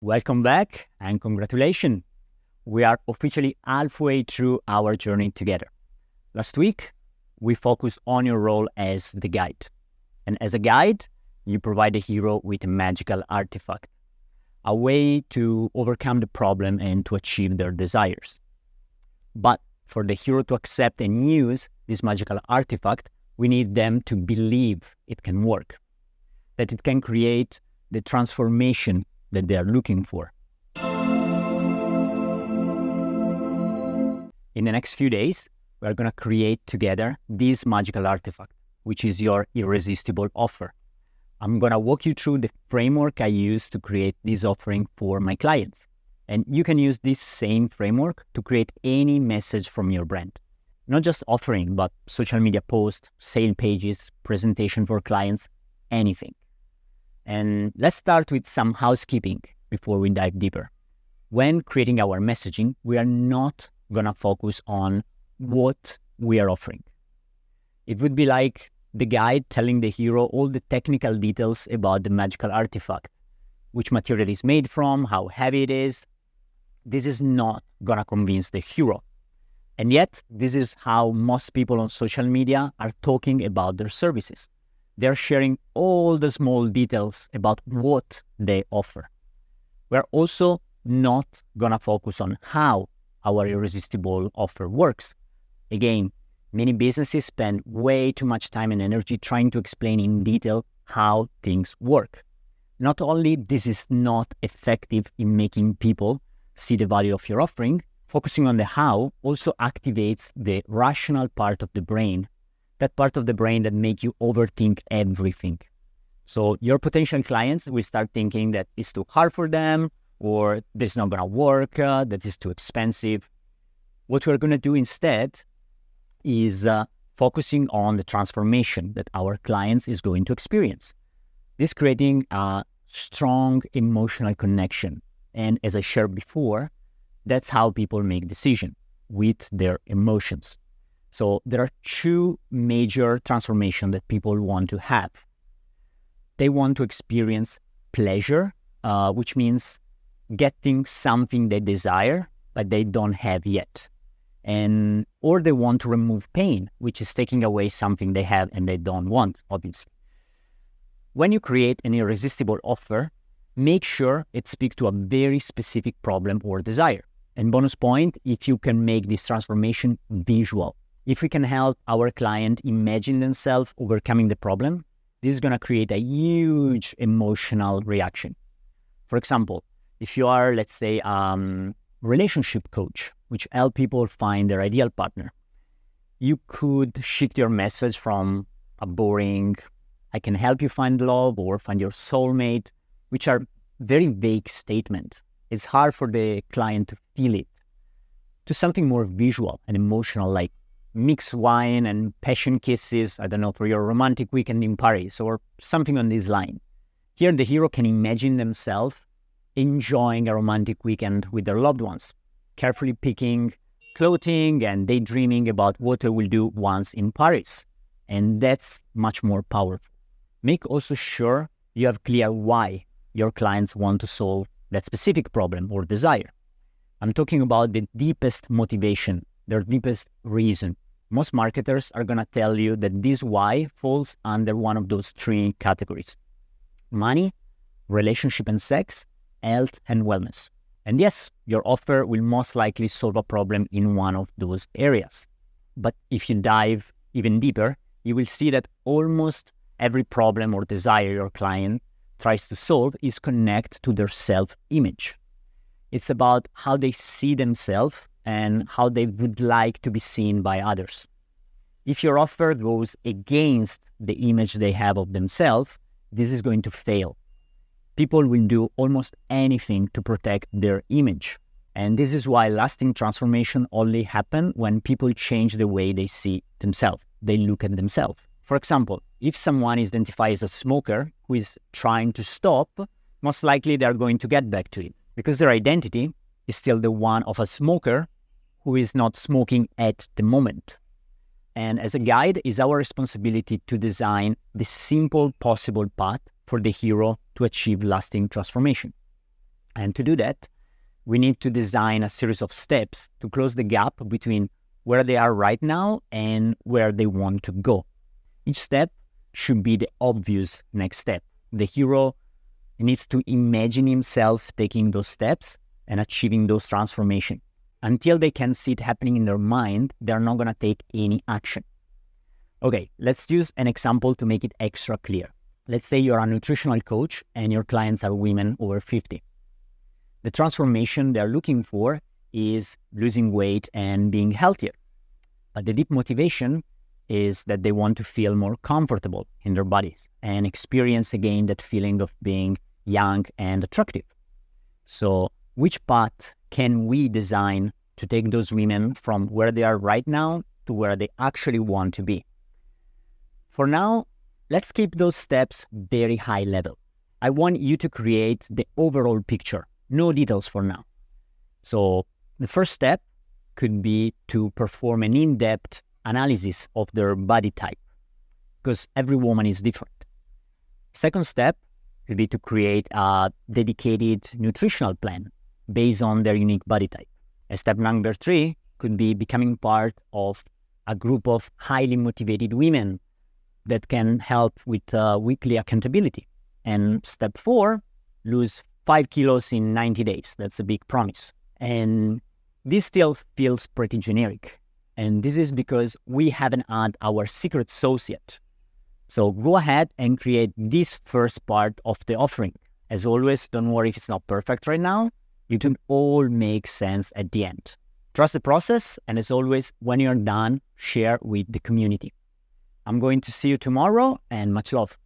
Welcome back and congratulations. We are officially halfway through our journey together. Last week, we focused on your role as the guide. And as a guide, you provide the hero with a magical artifact, a way to overcome the problem and to achieve their desires. But for the hero to accept and use this magical artifact, we need them to believe it can work, that it can create the transformation that they are looking for. In the next few days, we are going to create together this magical artifact, which is your irresistible offer. I'm going to walk you through the framework I use to create this offering for my clients. And you can use this same framework to create any message from your brand. Not just offering, but social media posts, sale pages, presentation for clients, anything. And let's start with some housekeeping before we dive deeper. When creating our messaging, we are not going to focus on what we are offering. It would be like the guide telling the hero all the technical details about the magical artifact, which material is made from, how heavy it is. This is not going to convince the hero. And yet, this is how most people on social media are talking about their services. They're sharing all the small details about what they offer. We're also not going to focus on how our irresistible offer works. Again, many businesses spend way too much time and energy trying to explain in detail how things work. Not only this is not effective in making people see the value of your offering, focusing on the how also activates the rational part of the brain, that part of the brain that makes you overthink everything. So your potential clients will start thinking that it's too hard for them, or this is not going to work, that is too expensive. What we're going to do instead is focusing on the transformation that our clients is going to experience. This creating a strong emotional connection. And as I shared before, that's how people make decisions, with their emotions. So there are two major transformations that people want to have. They want to experience pleasure, which means getting something they desire, but they don't have yet. Or they want to remove pain, which is taking away something they have and they don't want, obviously. When you create an irresistible offer, make sure it speaks to a very specific problem or desire. And bonus point, if you can make this transformation visual. If we can help our client imagine themselves overcoming the problem, this is going to create a huge emotional reaction. For example, if you are, let's say, relationship coach, which help people find their ideal partner, you could shift your message from a boring, I can help you find love or find your soulmate, which are very vague statements. It's hard for the client to feel it, to something more visual and emotional, like mixed wine and passion kisses, I don't know, for your romantic weekend in Paris or something on this line. Here, the hero can imagine themselves enjoying a romantic weekend with their loved ones, carefully picking clothing and daydreaming about what they will do once in Paris. And that's much more powerful. Make also sure you have clear why your clients want to solve that specific problem or desire. I'm talking about the deepest motivation, their deepest reason. Most marketers are going to tell you that this why falls under one of those three categories: money, relationship and sex, health and wellness. And yes, your offer will most likely solve a problem in one of those areas. But if you dive even deeper, you will see that almost every problem or desire your client tries to solve is connected to their self-image. It's about how they see themselves and how they would like to be seen by others. If your offer goes against the image they have of themselves, this is going to fail. People will do almost anything to protect their image. And this is why lasting transformation only happens when people change the way they see themselves, they look at themselves. For example, if someone is identified as a smoker who is trying to stop, most likely they're going to get back to it because their identity is still the one of a smoker who is not smoking at the moment. And as a guide, it's our responsibility to design the simple possible path for the hero to achieve lasting transformation. And to do that, we need to design a series of steps to close the gap between where they are right now and where they want to go. Each step should be the obvious next step. The hero needs to imagine himself taking those steps and achieving those transformations. Until they can see it happening in their mind, they're not going to take any action. Okay, let's use an example to make it extra clear. Let's say you're a nutritional coach and your clients are women over 50. The transformation they're looking for is losing weight and being healthier. But the deep motivation is that they want to feel more comfortable in their bodies and experience again that feeling of being young and attractive. So which path can we design to take those women from where they are right now to where they actually want to be? For now, let's keep those steps very high level. I want you to create the overall picture, no details for now. So the first step could be to perform an in-depth analysis of their body type, because every woman is different. Second step could be to create a dedicated nutritional plan based on their unique body type. And step number 3 could be becoming part of a group of highly motivated women that can help with weekly accountability. And step 4, lose 5 kilos in 90 days. That's a big promise. And this still feels pretty generic. And this is because we haven't had our secret sauce yet. So go ahead and create this first part of the offering. As always, don't worry if it's not perfect right now. It will all make sense at the end. Trust the process, and as always, when you're done, share with the community. I'm going to see you tomorrow, and much love.